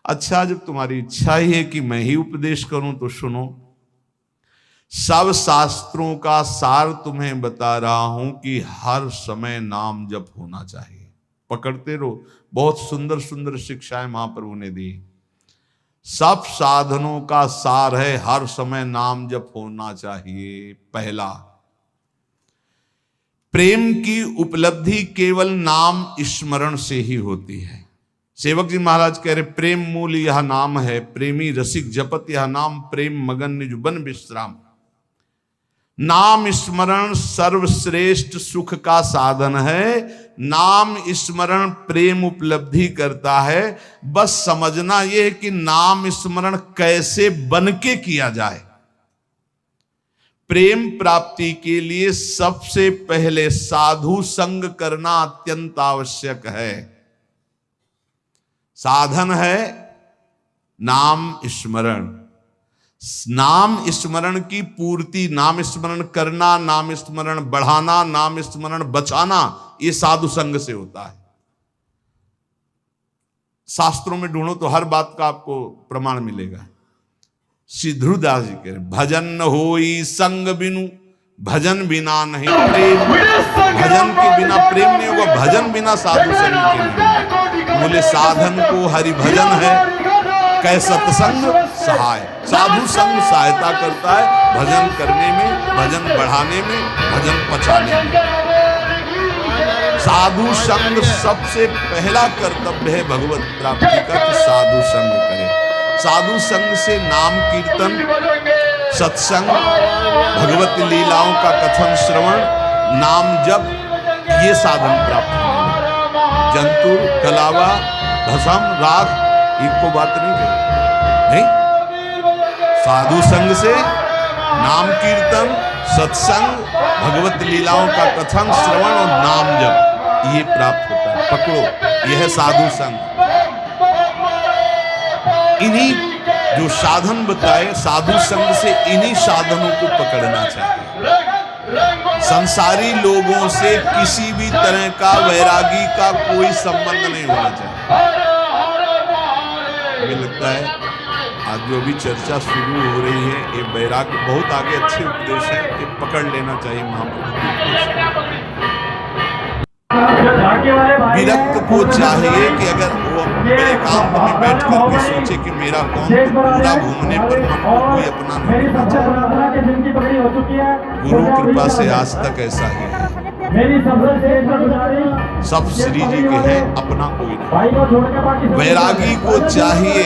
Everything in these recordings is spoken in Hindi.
अच्छा, जब तुम्हारी इच्छा ही है कि मैं ही उपदेश करूं तो सुनो। सब शास्त्रों का सार तुम्हें बता रहा हूं कि हर समय नाम जप होना चाहिए। पकड़ते रहो, बहुत सुंदर सुंदर शिक्षाएं महाप्रभु ने दी। सब साधनों का सार है हर समय नाम जप होना चाहिए। पहला, प्रेम की उपलब्धि केवल नाम स्मरण से ही होती है। सेवक जी महाराज कह रहे, प्रेम मूल यह नाम है, प्रेमी रसिक जपत यह नाम, प्रेम मगन निज बन विश्राम। नाम स्मरण सर्वश्रेष्ठ सुख का साधन है। नाम स्मरण प्रेम उपलब्धि करता है। बस समझना यह है कि नाम स्मरण कैसे बन के किया जाए। प्रेम प्राप्ति के लिए सबसे पहले साधु संग करना अत्यंत आवश्यक है। साधन है नाम स्मरण। नाम स्मरण की पूर्ति, नाम स्मरण करना, नाम स्मरण बढ़ाना, नाम स्मरण बचाना, ये साधु संग से होता है। शास्त्रों में ढूंढो तो हर बात का आपको प्रमाण मिलेगा। श्री ध्रुवदास जी कह रहे, भजन न होई संग बिनु, भजन बिना नहीं प्रेम। भजन के बिना प्रेम नहीं होगा, भजन बिना साधु संग के नहीं। बोले साधन को हरि भजन है, कै सत्संग सहाय। साधु संग सहायता करता है भजन करने में, भजन बढ़ाने में, भजन पचाने में। साधु संग सबसे पहला कर्तव्य है भगवत प्राप्ति का, कि साधु संग करें। साधु संग से नाम कीर्तन, सत्संग, भगवत लीलाओं का कथन श्रवण, नाम जप, ये साधन प्राप्त होगा। जंतु, कलावा, भसम, राख, एक बात नहीं कही नहीं। साधु संग से नाम कीर्तन, सत्संग, भगवत लीलाओं का कथन श्रवण और नाम जप, ये प्राप्त होता है। पकड़ो, यह है साधु संग। इन्हीं जो साधन बताए, साधु संग से इन्हीं साधनों को पकड़ना चाहिए। संसारी लोगों से किसी भी तरह का वैरागी का कोई संबंध नहीं होना चाहिए। मुझे लगता है आज जो भी चर्चा शुरू हो रही है, ये वैराग्य बहुत आगे अच्छे उपदेश है, ये पकड़ लेना चाहिए महाप्रभु के उपदेश। विरक्त को चाहिए कि अगर वो एकांत में बैठ करके सोचे कि मेरा कौन, तो पूरा घूमने पर मन को कोई अपना नहीं लेना चाहिए। गुरु कृपा से आज तक ऐसा ही है। सब श्री जी के हैं, अपना कोई नहीं। वैरागी को चाहिए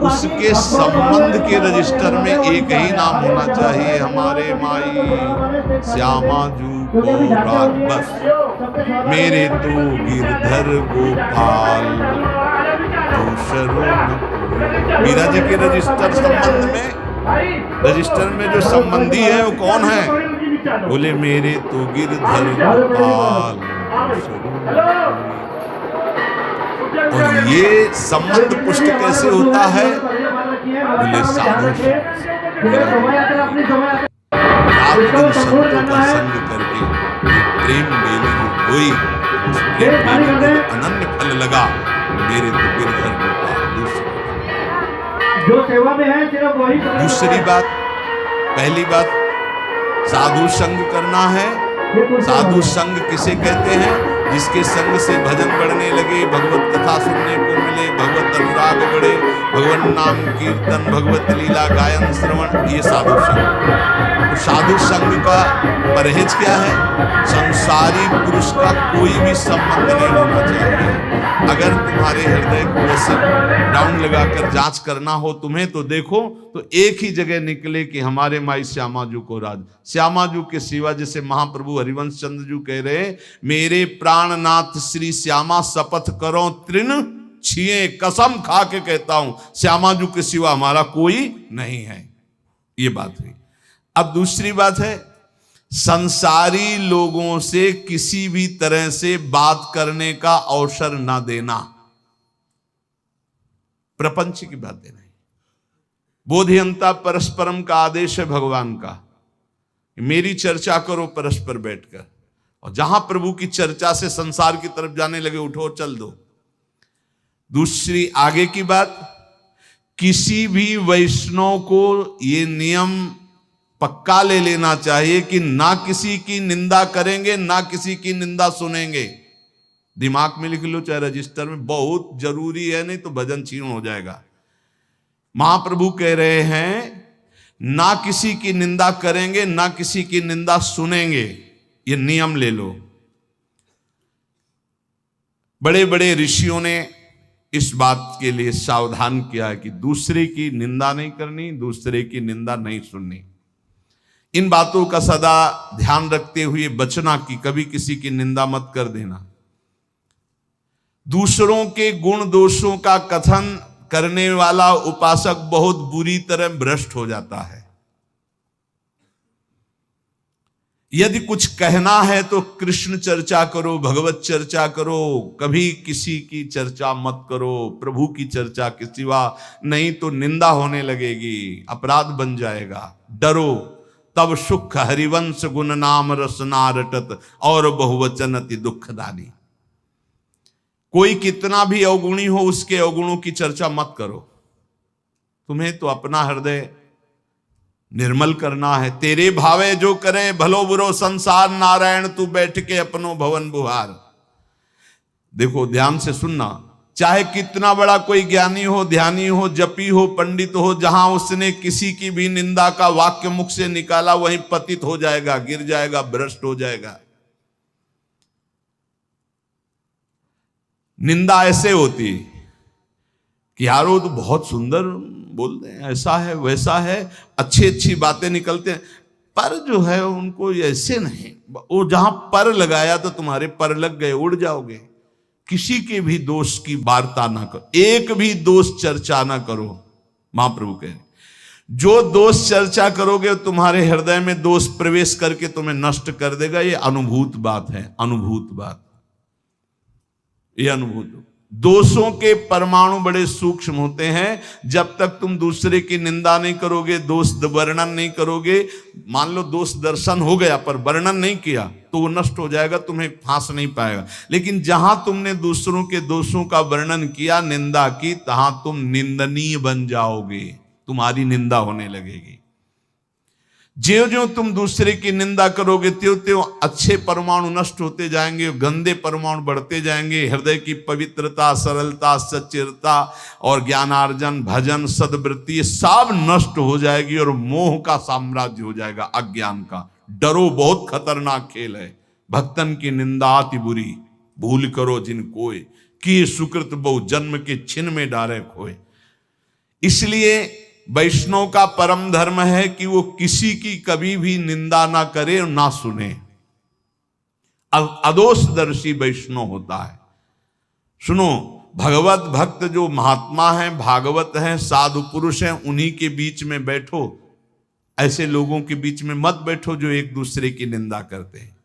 उसके संबंध के रजिस्टर में एक ही नाम होना चाहिए, हमारे माई श्यामा जू को राग बस, मेरे तो गिरधर गोपाल मीरा जी के रजिस्टर संबंध में, रजिस्टर में जो संबंधी है वो कौन है? बोले मेरे तो गिरधर गोपाल। और ये संबंध पुष्ट कैसे होता है? बोले साधु संतों का संग करके प्रेम मेले जो हुई, उस प्रेम मेले को अनन्य फल लगा, मेरे तो गिरधर गोपाल। जो सेवा में है सिर्फ वही। दूसरी बात, पहली बात साधु संग करना है। साधु संग किसे कहते हैं? जिसके संग से भजन बढ़ने लगे, भगवत कथा सुनने को मिले, भगवत अनुराग बढ़े, भगवान नाम कीर्तन, भगवत लीला गायन श्रवण, ये साधु संग। तो साधु संग का परहेज क्या है? संसारी पुरुष का कोई भी संबंध नहीं होना चाहिए। अगर तुम्हारे हृदय को ऐसे राउंड लगाकर जांच करना हो तुम्हें, तो देखो तो एक ही जगह निकले कि हमारे माई श्यामाजू को राज। श्यामाजू के सिवा, जैसे महाप्रभु हरिवंश चंद्र जी कह रहे, मेरे प्राणनाथ श्री श्यामा शपथ करो तृण छिए, कसम खा के कहता हूं श्यामाजू के सिवा हमारा कोई नहीं है। ये बात हुई। अब दूसरी बात है, संसारी लोगों से किसी भी तरह से बात करने का अवसर ना देना। प्रपंच की बातें नहीं। बोधियंता परस्परम का आदेश है भगवान का, मेरी चर्चा करो परस्पर बैठकर, और जहां प्रभु की चर्चा से संसार की तरफ जाने लगे, उठो चल दो। दूसरी आगे की बात, किसी भी वैष्णव को ये नियम पक्का ले लेना चाहिए कि ना किसी की निंदा करेंगे, ना किसी की निंदा सुनेंगे। दिमाग में लिख लो, चाहे रजिस्टर में, बहुत जरूरी है, नहीं तो भजन छीन हो जाएगा। महाप्रभु कह रहे हैं ना किसी की निंदा करेंगे, ना किसी की निंदा सुनेंगे, ये नियम ले लो। बड़े बड़े ऋषियों ने इस बात के लिए सावधान किया है कि दूसरे की निंदा नहीं करनी, दूसरे की निंदा नहीं सुननी। इन बातों का सदा ध्यान रखते हुए बचना कि कभी किसी की निंदा मत कर देना। दूसरों के गुण दोषों का कथन करने वाला उपासक बहुत बुरी तरह भ्रष्ट हो जाता है। यदि कुछ कहना है तो कृष्ण चर्चा करो, भगवत चर्चा करो, कभी किसी की चर्चा मत करो, प्रभु की चर्चा के सिवा, नहीं तो निंदा होने लगेगी, अपराध बन जाएगा। डरो तब सुख हरिवंश गुण नाम रसना रटत और बहुवचन अति दुखदानी। कोई कितना भी अवगुणी हो, उसके अवगुणों की चर्चा मत करो। तुम्हें तो अपना हृदय निर्मल करना है। तेरे भावे जो करे भलो बुरो संसार, नारायण तू बैठ के अपनो भवन बुहार। देखो ध्यान से सुनना, चाहे कितना बड़ा कोई ज्ञानी हो, ध्यानी हो, जपी हो, पंडित हो, जहां उसने किसी की भी निंदा का वाक्य मुख से निकाला वहीं पतित हो जाएगा, गिर जाएगा, भ्रष्ट हो जाएगा। निंदा ऐसे होती कि यार वो तो बहुत सुंदर बोलते हैं, ऐसा है वैसा है, अच्छी अच्छी बातें निकलते हैं, पर जो है उनको ऐसे नहीं। वो जहां पर लगाया तो तुम्हारे पर लग गए, उड़ जाओगे। किसी के भी दोष की वार्ता ना करो, एक भी दोष चर्चा ना करो। महाप्रभु कह रहे जो दोष चर्चा करोगे तुम्हारे हृदय में दोष प्रवेश करके तुम्हें नष्ट कर देगा। ये अनुभूत बात है, अनुभूत बात, ये अनुभूत। दोषों के परमाणु बड़े सूक्ष्म होते हैं। जब तक तुम दूसरे की निंदा नहीं करोगे, दोष वर्णन नहीं करोगे, मान लो दोष दर्शन हो गया पर वर्णन नहीं किया तो वो नष्ट हो जाएगा, तुम्हें फांस नहीं पाएगा। लेकिन जहां तुमने दूसरों के दोषों का वर्णन किया, निंदा की, तहां तुम निंदनीय बन जाओगे, तुम्हारी निंदा होने लगेगी। ज्यों ज्यों तुम दूसरे की निंदा करोगे त्यों त्यों अच्छे परमाणु नष्ट होते जाएंगे, गंदे परमाणु बढ़ते जाएंगे। हृदय की पवित्रता, सरलता, सच्चिरता और ज्ञानार्जन, भजन, सद्वृत्ति, ये सब नष्ट हो जाएगी और मोह का साम्राज्य हो जाएगा, अज्ञान का। डरो, बहुत खतरनाक खेल है। भक्तन की निंदा अति बुरी, भूल करो जिन कोय, कि सुकृत बहु जन्म के छिन में डारे खोए। इसलिए वैष्णव का परम धर्म है कि वो किसी की कभी भी निंदा ना करे और ना सुने। अदोषदर्शी वैष्णव होता है। सुनो, भगवत भक्त जो महात्मा हैं, भागवत हैं, साधु पुरुष हैं, उन्हीं के बीच में बैठो। ऐसे लोगों के बीच में मत बैठो जो एक दूसरे की निंदा करते हैं।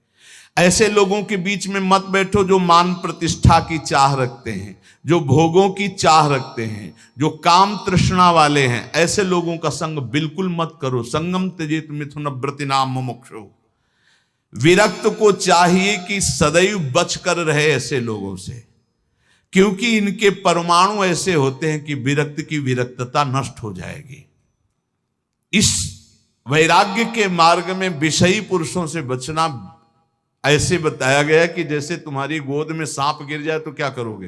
ऐसे लोगों के बीच में मत बैठो जो मान प्रतिष्ठा की चाह रखते हैं, जो भोगों की चाह रखते हैं, जो काम तृष्णा वाले हैं। ऐसे लोगों का संग बिल्कुल मत करो। संगम त्यजेत मिथुन व्रतिनाम मुमुक्षु। विरक्त को चाहिए कि सदैव बचकर रहे ऐसे लोगों से, क्योंकि इनके परमाणु ऐसे होते हैं कि विरक्त की विरक्तता नष्ट हो जाएगी। इस वैराग्य के मार्ग में विषयी पुरुषों से बचना ऐसे बताया गया कि जैसे तुम्हारी गोद में सांप गिर जाए तो क्या करोगे?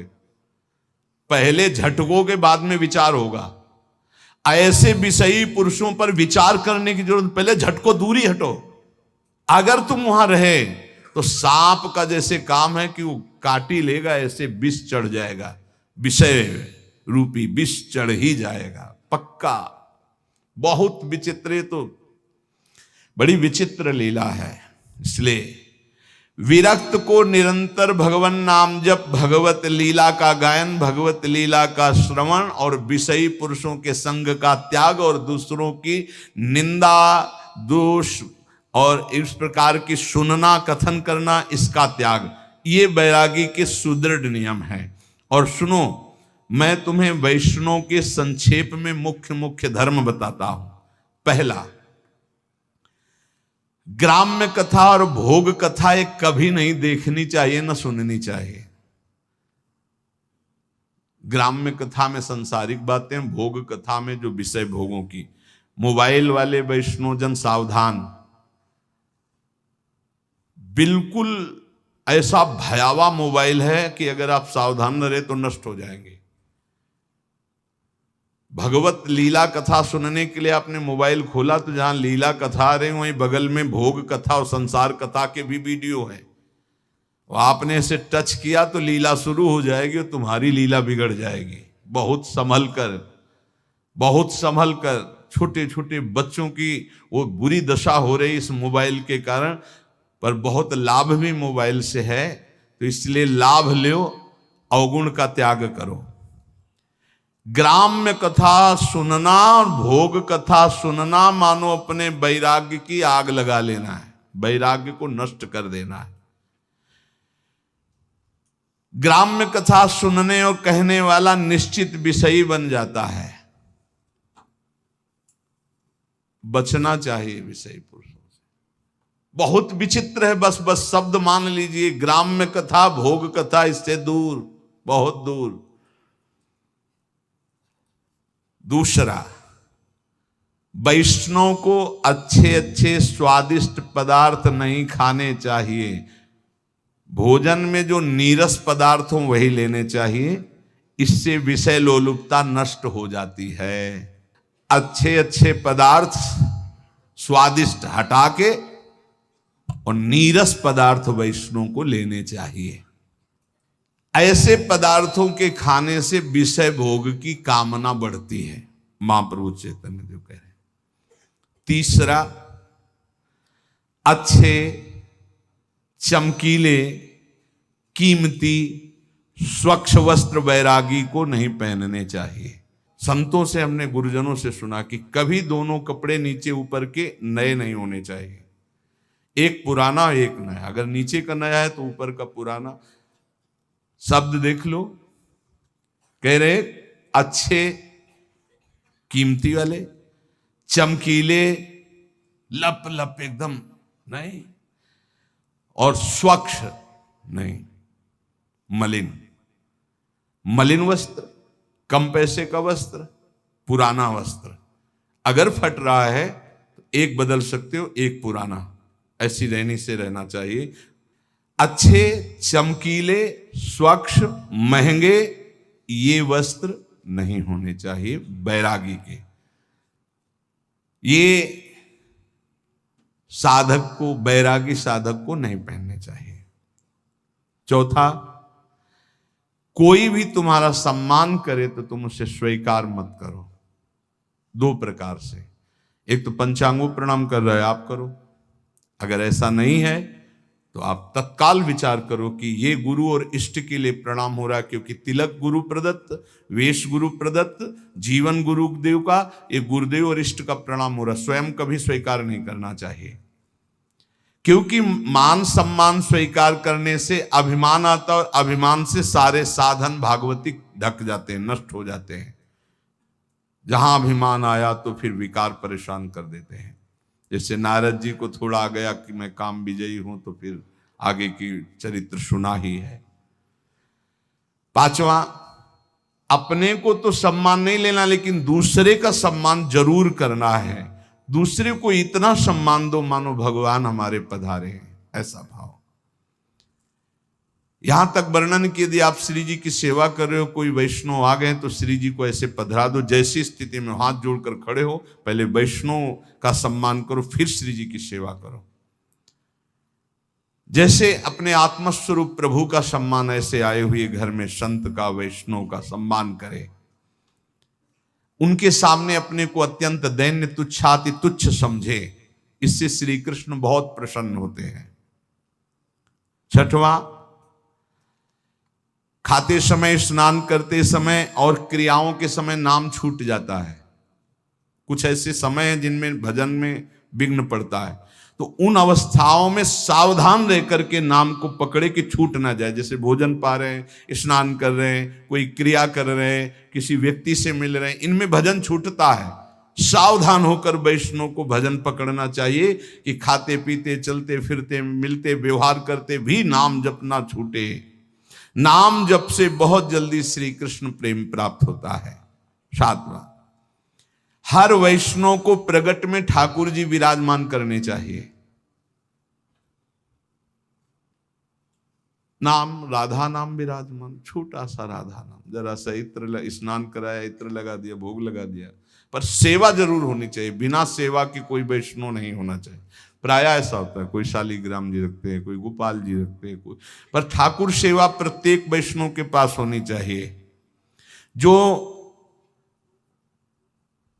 पहले झटकोगे, बाद में विचार होगा। ऐसे विषयी पुरुषों पर विचार करने की जरूरत, पहले झटको, दूरी हटो। अगर तुम वहां रहे तो सांप का जैसे काम है कि वो काटी लेगा, ऐसे विष चढ़ जाएगा, विषय रूपी विष चढ़ ही जाएगा पक्का। बहुत विचित्र, तो बड़ी विचित्र लीला है। इसलिए विरक्त को निरंतर भगवान नाम जप, भगवत लीला का गायन, भगवत लीला का श्रवण और विषयी पुरुषों के संग का त्याग और दूसरों की निंदा, दोष और इस प्रकार की सुनना, कथन करना, इसका त्याग, ये बैरागी के सुदृढ़ नियम है। और सुनो, मैं तुम्हें वैष्णव के संक्षेप में मुख्य मुख्य धर्म बताता हूं। पहला, ग्राम्य कथा और भोग कथा एक कभी नहीं देखनी चाहिए, न सुननी चाहिए। ग्राम्य कथा में सांसारिक बातें, भोग कथा में जो विषय भोगों की। मोबाइल वाले वैष्णवजन सावधान, बिल्कुल ऐसा भयावह मोबाइल है कि अगर आप सावधान न रहे तो नष्ट हो जाएंगे। भगवत लीला कथा सुनने के लिए आपने मोबाइल खोला तो जहां लीला कथा आ रही वहीं बगल में भोग कथा और संसार कथा के भी वीडियो है। आपने इसे टच किया तो लीला शुरू हो जाएगी और तुम्हारी लीला बिगड़ जाएगी। बहुत संभल कर, बहुत संभल कर। छोटे छोटे बच्चों की वो बुरी दशा हो रही इस मोबाइल के कारण, पर बहुत लाभ भी मोबाइल से है, तो इसलिए लाभ लो, अवगुण का त्याग करो। ग्राम्य कथा सुनना और भोग कथा सुनना मानो अपने वैराग्य की आग लगा लेना है, वैराग्य को नष्ट कर देना है। ग्राम्य कथा सुनने और कहने वाला निश्चित विषयी बन जाता है। बचना चाहिए विषयी पुरुषों से। बहुत विचित्र है, बस बस शब्द मान लीजिए, ग्राम्य कथा भोग कथा इससे दूर, बहुत दूर। दूसरा, वैष्णव को अच्छे अच्छे स्वादिष्ट पदार्थ नहीं खाने चाहिए। भोजन में जो नीरस पदार्थ हो वही लेने चाहिए, इससे विषय लोलुपता नष्ट हो जाती है। अच्छे अच्छे पदार्थ स्वादिष्ट हटा के और नीरस पदार्थ वैष्णव को लेने चाहिए। ऐसे पदार्थों के खाने से विषय भोग की कामना बढ़ती है, महाप्रभु चैतन्य देव कह रहे हैं। तीसरा, अच्छे चमकीले कीमती स्वच्छ वस्त्र वैरागी को नहीं पहनने चाहिए। संतों से हमने, गुरुजनों से सुना कि कभी दोनों कपड़े नीचे ऊपर के नए नहीं होने चाहिए, एक पुराना एक नया। अगर नीचे का नया है तो ऊपर का पुराना। शब्द देख लो, कह रहे अच्छे कीमती वाले, चमकीले, लप लप एकदम नहीं, और स्वच्छ नहीं, मलिन। मलिन वस्त्र, कम पैसे का वस्त्र, पुराना वस्त्र। अगर फट रहा है तो एक बदल सकते हो, एक पुराना। ऐसी रहनी से रहना चाहिए। अच्छे चमकीले स्वच्छ महंगे ये वस्त्र नहीं होने चाहिए बैरागी के। ये साधक को, बैरागी साधक को नहीं पहनने चाहिए। चौथा, कोई भी तुम्हारा सम्मान करे तो तुम उसे स्वीकार मत करो। दो प्रकार से, एक तो पंचांगों प्रणाम कर रहे हो आप करो, अगर ऐसा नहीं है तो आप तत्काल विचार करो कि ये गुरु और इष्ट के लिए प्रणाम हो रहा है, क्योंकि तिलक गुरु प्रदत्त, वेश गुरु प्रदत्त, जीवन गुरुदेव का, ये गुरुदेव और इष्ट का प्रणाम हो रहा है। स्वयं कभी स्वीकार नहीं करना चाहिए, क्योंकि मान सम्मान स्वीकार करने से अभिमान आता है और अभिमान से सारे साधन भागवतिक ढक जाते हैं, नष्ट हो जाते हैं। जहां अभिमान आया तो फिर विकार परेशान कर देते हैं। जैसे नारद जी को थोड़ा आ गया कि मैं काम विजयी हूं, तो फिर आगे की चरित्र सुना ही है। पांचवा, अपने को तो सम्मान नहीं लेना, लेकिन दूसरे का सम्मान जरूर करना है। दूसरे को इतना सम्मान दो मानो भगवान हमारे पधारे हैं, ऐसा भाव। यहां तक वर्णन कि यदि आप श्री जी की सेवा कर रहे हो, कोई वैष्णव आ गए तो श्री जी को ऐसे पधरा दो, जैसी स्थिति में हाथ जोड़कर खड़े हो, पहले वैष्णव का सम्मान करो, फिर श्री जी की सेवा करो। जैसे अपने आत्मस्वरूप प्रभु का सम्मान, ऐसे आए हुए घर में संत का, वैष्णव का सम्मान करे। उनके सामने अपने को अत्यंत दैन्य तुच्छाति तुच्छ समझे, इससे श्री कृष्ण बहुत प्रसन्न होते हैं। छठवां, खाते समय, स्नान करते समय और क्रियाओं के समय नाम छूट जाता है। कुछ ऐसे समय हैं जिनमें भजन में विघ्न पड़ता है, तो उन अवस्थाओं में सावधान रह करके नाम को पकड़े कि छूट ना जाए। जैसे भोजन पा रहे हैं, स्नान कर रहे हैं, कोई क्रिया कर रहे हैं, किसी व्यक्ति से मिल रहे हैं, इनमें भजन छूटता है। सावधान होकर वैष्णव को भजन पकड़ना चाहिए कि खाते पीते, चलते फिरते, मिलते, व्यवहार करते भी नाम जप ना छूटे। नाम जप से बहुत जल्दी श्री कृष्ण प्रेम प्राप्त होता है। 7वां, हर वैष्णव को प्रगट में ठाकुर जी विराजमान करने चाहिए। नाम, राधा नाम विराजमान, छोटा सा राधा नाम, जरा सा इत्र, स्नान कराया, इत्र लगा दिया, भोग लगा दिया, पर सेवा जरूर होनी चाहिए। बिना सेवा के कोई वैष्णव नहीं होना चाहिए। प्राय ऐसा होता है, कोई शालिग्राम जी रखते हैं, कोई गोपाल जी रखते हैं, कोई, पर ठाकुर सेवा प्रत्येक वैष्णव के पास होनी चाहिए। जो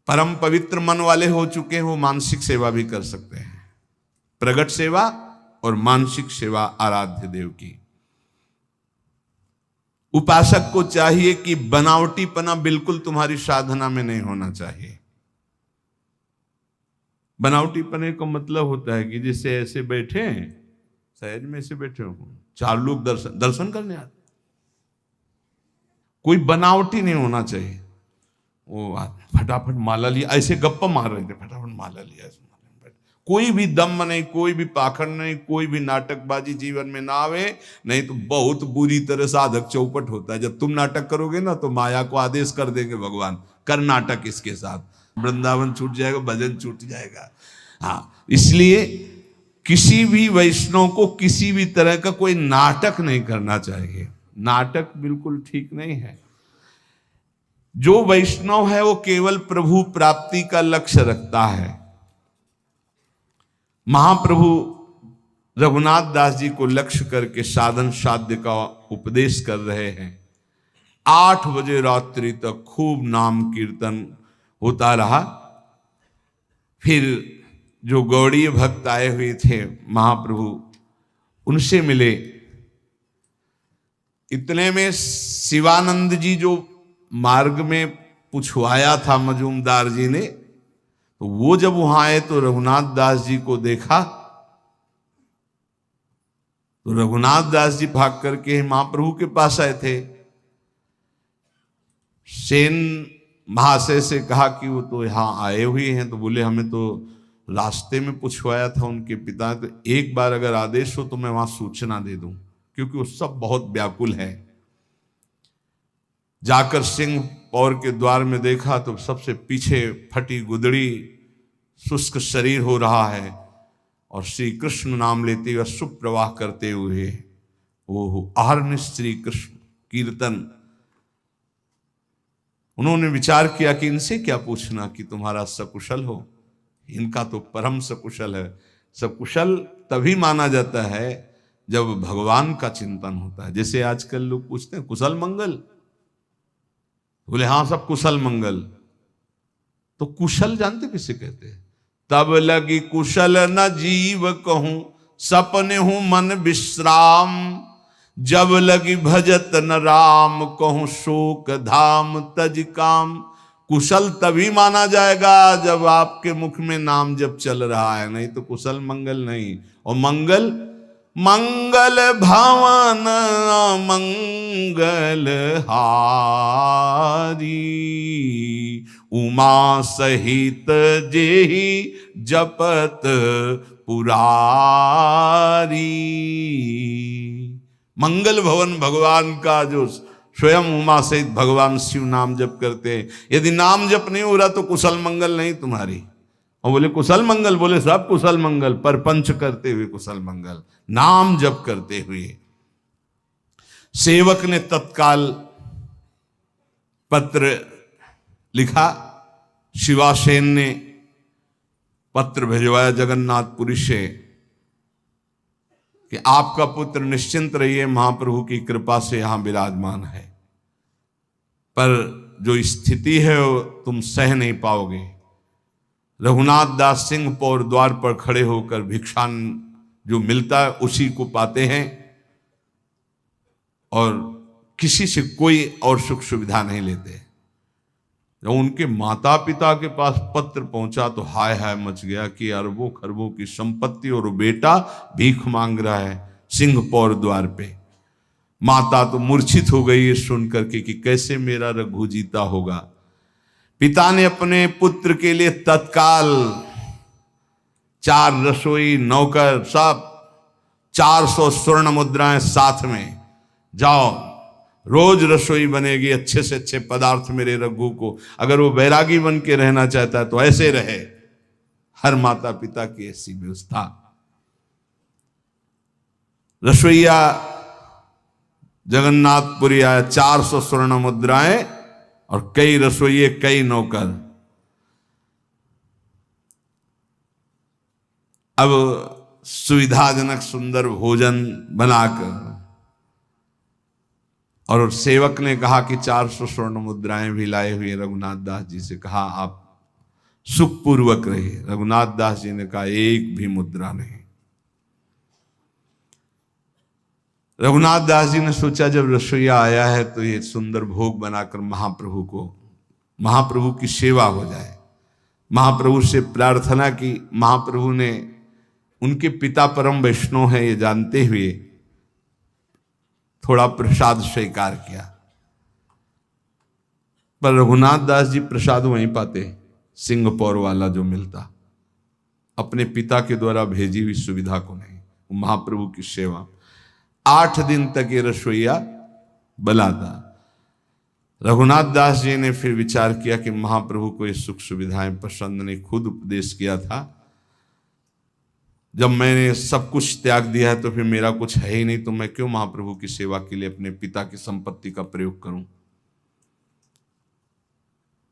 परम पवित्र मन वाले हो चुके हैं वो मानसिक सेवा भी कर सकते हैं, प्रगट सेवा और मानसिक सेवा आराध्य देव की। उपासक को चाहिए कि बनावटीपना बिल्कुल तुम्हारी साधना में नहीं होना चाहिए। बनावटीपने का मतलब होता है कि जैसे ऐसे बैठे हैं, सहज में ऐसे बैठे हो, 4 लोग दर्शन करने आते, कोई बनावटी नहीं होना चाहिए। वो फटाफट माला लिया, ऐसे गप्पा मार रहे थे, फटाफट माला लिया, कोई भी दम नहीं, कोई भी पाखंड नहीं, कोई भी नाटकबाजी जीवन में ना आवे, नहीं तो बहुत बुरी तरह साधक चौपट होता है। जब तुम नाटक करोगे ना तो माया को आदेश कर देंगे भगवान, कर नाटक इसके साथ, वृंदावन छूट जाएगा, भजन छूट जाएगा। हाँ, इसलिए किसी भी वैष्णव को किसी भी तरह का कोई नाटक नहीं करना चाहिए। नाटक बिल्कुल ठीक नहीं है। जो वैष्णव है वो केवल प्रभु प्राप्ति का लक्ष्य रखता है। महाप्रभु रघुनाथ दास जी को लक्ष्य करके साधन साध्य का उपदेश कर रहे हैं। 8 बजे रात्रि तक खूब नाम कीर्तन होता रहा। फिर जो गौड़ीय भक्त आए हुए थे महाप्रभु उनसे मिले। इतने में शिवानंद जी जो मार्ग में पूछवाया था मजूमदार जी ने, तो वो जब वहां आए तो रघुनाथ दास जी को देखा, तो रघुनाथ दास जी भाग करके महाप्रभु के पास आए थे। सेन महाशय से कहा कि वो तो यहाँ आए हुए हैं, तो बोले हमें तो रास्ते में पूछवाया था उनके पिता, तो एक बार अगर आदेश हो तो मैं वहां सूचना दे दूं, क्योंकि वो सब बहुत व्याकुल है। जाकर सिंह पौर के द्वार में देखा तो सबसे पीछे फटी गुदड़ी, शुष्क शरीर हो रहा है, और श्री कृष्ण नाम लेते हुए सुप्रवाह करते हुए वो आहर्निश श्री कृष्ण कीर्तन। उन्होंने विचार किया कि इनसे क्या पूछना कि तुम्हारा सकुशल हो, इनका तो परम सकुशल है। सकुशल तभी माना जाता है जब भगवान का चिंतन होता है। जैसे आजकल लोग पूछते हैं कुशल मंगल, बोले हाँ सब कुशल मंगल, तो कुशल जानते किसे कहते हैं? तब लगी कुशल न जीव कहूं, सपने हूं मन विश्राम, जब लगी भजत न राम कहूं, शोक धाम तज काम। कुशल तभी माना जाएगा जब आपके मुख में नाम जब चल रहा है, नहीं तो कुशल मंगल नहीं। और मंगल, मंगल भवन मंगल हारी, उमा सहित जेहि जपत पुरारी। मंगल भवन भगवान का जो स्वयं उमा सहित भगवान शिव नाम जप करते हैं। यदि नाम जप नहीं हो रहा तो कुशल मंगल नहीं तुम्हारी। और बोले कुशल मंगल, बोले सब कुशल मंगल, परपंच करते हुए कुशल मंगल, नाम जप करते हुए। सेवक ने तत्काल पत्र लिखा, शिवासेन ने पत्र भिजवाया जगन्नाथपुरी से कि आपका पुत्र निश्चिंत रहिए, महाप्रभु की कृपा से यहां विराजमान है, पर जो स्थिति है वो तुम सह नहीं पाओगे। रघुनाथ दास सिंह पौर द्वार पर खड़े होकर भिक्षान जो मिलता है उसी को पाते हैं, और किसी से कोई और सुख सुविधा नहीं लेते। जब उनके माता पिता के पास पत्र पहुंचा तो हाय हाय मच गया कि अरबों खरबों की संपत्ति और बेटा भीख मांग रहा है सिंह पौर द्वार पे। माता तो मूर्छित हो गई सुन करके कि कैसे मेरा रघु जीता होगा। पिता ने अपने पुत्र के लिए तत्काल 4 रसोई, नौकर, सब 400 स्वर्ण मुद्राएं साथ में जाओ, रोज रसोई बनेगी, अच्छे से अच्छे पदार्थ मेरे रघु को। अगर वो बैरागी बन के रहना चाहता है तो ऐसे रहे। हर माता पिता की ऐसी व्यवस्था। रसोईया जगन्नाथपुरी आया, 400 स्वर्ण मुद्राएं और कई रसोइये, कई नौकर। अब सुविधाजनक सुंदर भोजन बनाकर, और सेवक ने कहा कि 400 स्वर्ण मुद्राएं भी लाए हुए रघुनाथ दास जी से कहा आप सुखपूर्वक रहिए। रघुनाथ दास जी ने कहा एक भी मुद्रा नहीं। रघुनाथ दास जी ने सोचा जब रसोईया आया है तो ये सुंदर भोग बनाकर महाप्रभु की सेवा हो जाए। महाप्रभु से प्रार्थना की। महाप्रभु ने, उनके पिता परम वैष्णव हैं ये जानते हुए, थोड़ा प्रसाद स्वीकार किया। पर रघुनाथ दास जी प्रसाद वहीं पाते, सिंहपौर वाला जो मिलता, अपने पिता के द्वारा भेजी हुई सुविधा को नहीं। महाप्रभु की सेवा 8 दिन तक ये रसोईया बलाता। रघुनाथ दास जी ने फिर विचार किया कि महाप्रभु को ये सुख सुविधाएं पसंद नहीं। खुद उपदेश किया था, जब मैंने सब कुछ त्याग दिया है तो फिर मेरा कुछ है ही नहीं, तो मैं क्यों महाप्रभु की सेवा के लिए अपने पिता की संपत्ति का प्रयोग करूं।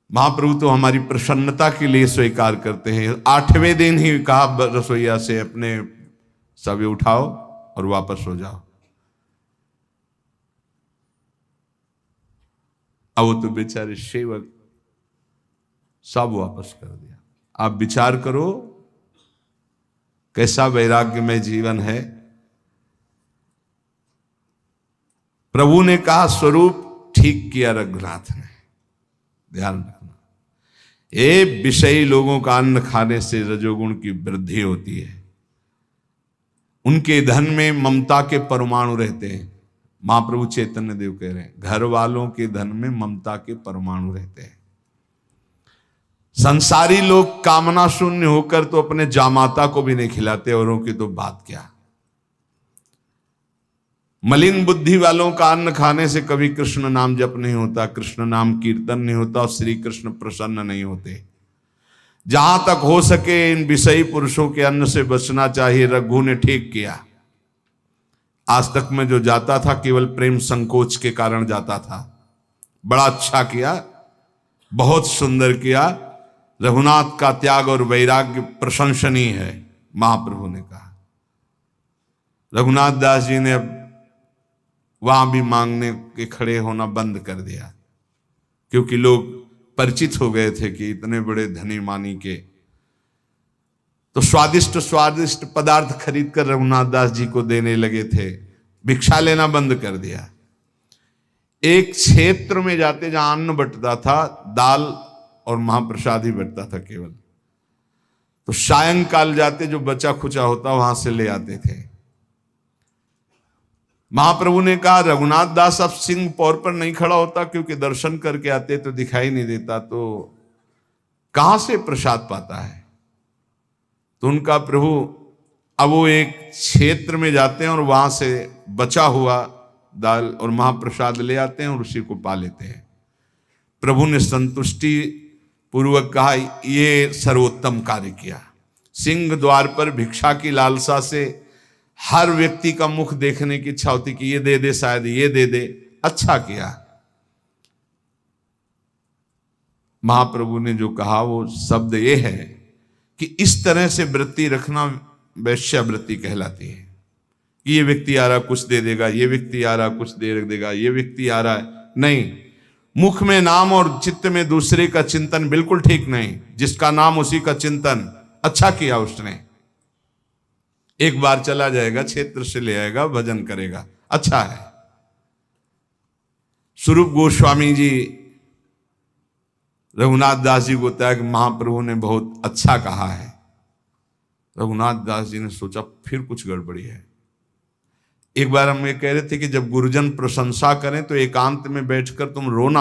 महाप्रभु तो हमारी प्रसन्नता के लिए स्वीकार करते हैं। 8वें दिन ही कहा रसोईया से, अपने सभी उठाओ और वापस हो जाओ। अब वो तो बेचारे सेवक सब वापस कर दिया। आप विचार करो कैसा वैराग्यमय जीवन है। प्रभु ने कहा स्वरूप ठीक किया रघुनाथ ने। ध्यान रखना, ये विषयी लोगों का अन्न खाने से रजोगुण की वृद्धि होती है। उनके धन में ममता के परमाणु रहते हैं। महाप्रभु चैतन्य देव कह रहे हैं, घर वालों के धन में ममता के परमाणु रहते हैं। संसारी लोग कामना शून्य होकर तो अपने जामाता को भी नहीं खिलाते, औरों की तो बात क्या। मलिन बुद्धि वालों का अन्न खाने से कभी कृष्ण नाम जप नहीं होता, कृष्ण नाम कीर्तन नहीं होता और श्री कृष्ण प्रसन्न नहीं होते। जहां तक हो सके इन विषयी पुरुषों के अन्न से बचना चाहिए। रघु ने ठीक किया। आज तक में जो जाता था केवल प्रेम संकोच के कारण जाता था। बड़ा अच्छा किया, बहुत सुंदर किया। रघुनाथ का त्याग और वैराग्य प्रशंसनीय है, महाप्रभु ने कहा। रघुनाथ दास जी ने अब वहां भी मांगने के खड़े होना बंद कर दिया, क्योंकि लोग परिचित हो गए थे कि इतने बड़े धनी मानी के। तो स्वादिष्ट स्वादिष्ट पदार्थ खरीद कर रघुनाथ दास जी को देने लगे थे। भिक्षा लेना बंद कर दिया। एक क्षेत्र में जाते जहां अन्न बंटता था, दाल और महाप्रसाद ही बंटता था केवल, तो सायंकाल जाते जो बचा खुचा होता वहां से ले आते थे। महाप्रभु ने कहा रघुनाथ दास अब सिंह पौर पर नहीं खड़ा होता, क्योंकि दर्शन करके आते तो दिखाई नहीं देता, तो कहां से प्रसाद पाता है। तो उनका प्रभु अब वो एक क्षेत्र में जाते हैं और वहां से बचा हुआ दाल और महाप्रसाद ले आते हैं और उसी को पा लेते हैं। प्रभु ने संतुष्टि पूर्वक कहा ये सर्वोत्तम कार्य किया। सिंह द्वार पर भिक्षा की लालसा से हर व्यक्ति का मुख देखने की इच्छा होती कि ये दे दे, शायद ये दे दे। अच्छा किया। महाप्रभु ने जो कहा वो शब्द ये है कि इस तरह से वृत्ति रखना वैश्यावृत्ति कहलाती है। कि ये व्यक्ति आ रहा कुछ दे देगा, ये व्यक्ति आ रहा कुछ दे देगा, ये व्यक्ति आ रहा है, नहीं। मुख में नाम और चित्त में दूसरे का चिंतन बिल्कुल ठीक नहीं। जिसका नाम उसी का चिंतन। अच्छा किया उसने। एक बार चला जाएगा, क्षेत्र से ले आएगा, भजन करेगा, अच्छा है। स्वरूप गोस्वामी जी रघुनाथ दास जी को बताया कि महाप्रभु ने बहुत अच्छा कहा है। रघुनाथ दास जी ने सोचा फिर कुछ गड़बड़ी है। एक बार हम ये कह रहे थे कि जब गुरुजन प्रशंसा करें तो एकांत में बैठकर तुम रोना